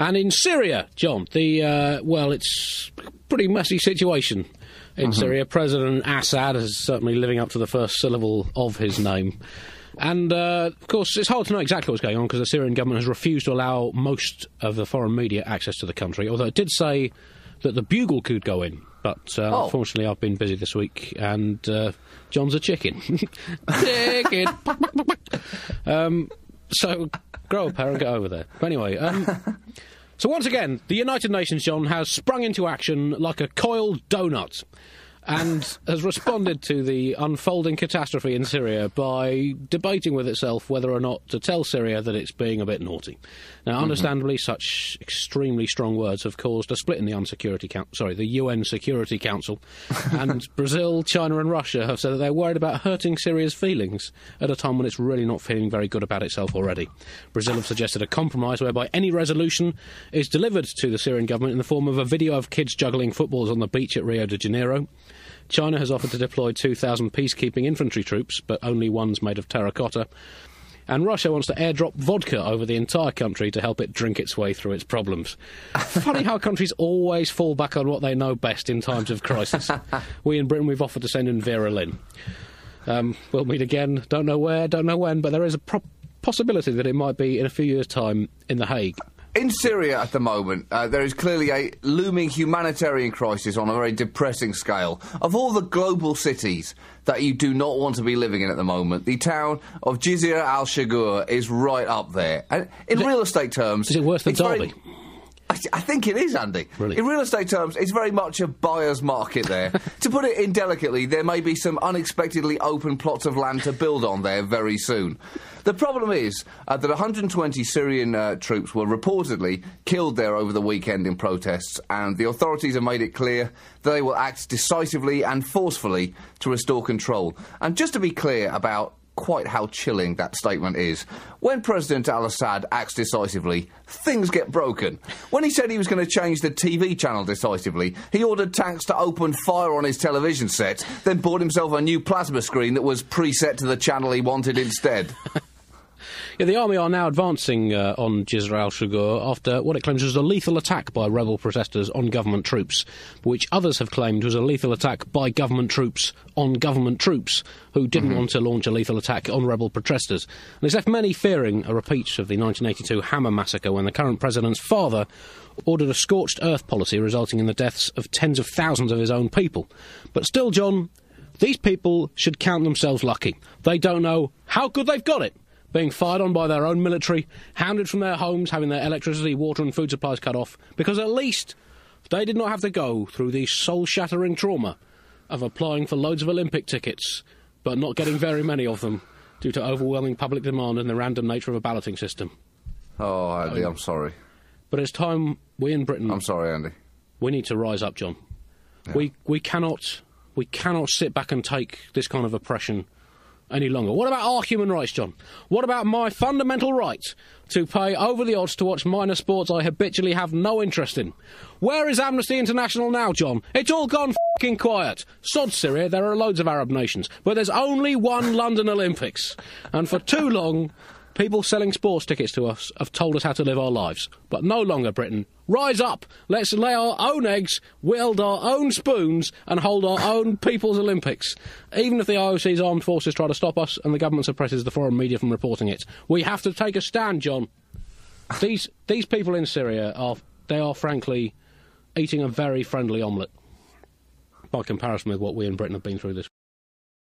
And in Syria, John, it's a pretty messy situation in Syria. President Assad is certainly living up to the first syllable of his name. And, of course, it's hard to know exactly what's going on because the Syrian government has refused to allow most of the foreign media access to the country, although it did say that the Bugle could go in. But, unfortunately, I've been busy this week, and John's a chicken. Chicken! So, grow a pair and get over there. But anyway, so once again, the United Nations, John, has sprung into action like a coiled donut and has responded to the unfolding catastrophe in Syria by debating with itself whether or not to tell Syria that it's being a bit naughty. Now, understandably, such extremely strong words have caused a split in the the UN Security Council, and Brazil, China and Russia have said that they're worried about hurting Syria's feelings at a time when it's really not feeling very good about itself already. Brazil have suggested a compromise whereby any resolution is delivered to the Syrian government in the form of a video of kids juggling footballs on the beach at Rio de Janeiro. China has offered to deploy 2,000 peacekeeping infantry troops, but only ones made of terracotta. And Russia wants to airdrop vodka over the entire country to help it drink its way through its problems. Funny how countries always fall back on what they know best in times of crisis. We in Britain, we've offered to send in Vera Lynn. We'll meet again, don't know where, don't know when, but there is a possibility that it might be in a few years' time in The Hague. In Syria at the moment, there is clearly a looming humanitarian crisis on a very depressing scale. Of all the global cities that you do not want to be living in at the moment, the town of Jizr al-Shagur is right up there. And in real estate terms... Is it worse than Derby? I think it is, Andy. Really? In real estate terms, it's very much a buyer's market there. To put it indelicately, there may be some unexpectedly open plots of land to build on there very soon. The problem is that 120 Syrian troops were reportedly killed there over the weekend in protests, and the authorities have made it clear that they will act decisively and forcefully to restore control. And just to be clear about quite how chilling that statement is, when President al-Assad acts decisively, things get broken. When he said he was going to change the TV channel decisively, he ordered tanks to open fire on his television set, then bought himself a new plasma screen that was preset to the channel he wanted instead. Yeah, the army are now advancing on Jizr al-Shagur after what it claims was a lethal attack by rebel protesters on government troops, which others have claimed was a lethal attack by government troops on government troops who didn't want to launch a lethal attack on rebel protesters. And it's left many fearing a repeat of the 1982 Hammer massacre when the current president's father ordered a scorched earth policy resulting in the deaths of tens of thousands of his own people. But still, John, these people should count themselves lucky. They don't know how good they've got it, being fired on by their own military, hounded from their homes, having their electricity, water and food supplies cut off, because at least they did not have to go through the soul-shattering trauma of applying for loads of Olympic tickets, but not getting very many of them due to overwhelming public demand and the random nature of a balloting system. Oh, Andy, I'm sorry. But it's time we in Britain... I'm sorry, Andy. We need to rise up, John. Yeah. We cannot sit back and take this kind of oppression any longer. What about our human rights, John? What about my fundamental right to pay over the odds to watch minor sports I habitually have no interest in? Where is Amnesty International now, John? It's all gone f***ing quiet. Sod Syria, there are loads of Arab nations, but there's only one London Olympics. And for too long, people selling sports tickets to us have told us how to live our lives. But no longer, Britain. Rise up! Let's lay our own eggs, wield our own spoons, and hold our own People's Olympics. Even if the IOC's armed forces try to stop us and the government suppresses the foreign media from reporting it, we have to take a stand, John. These people in Syria are frankly eating a very friendly omelette by comparison with what we in Britain have been through this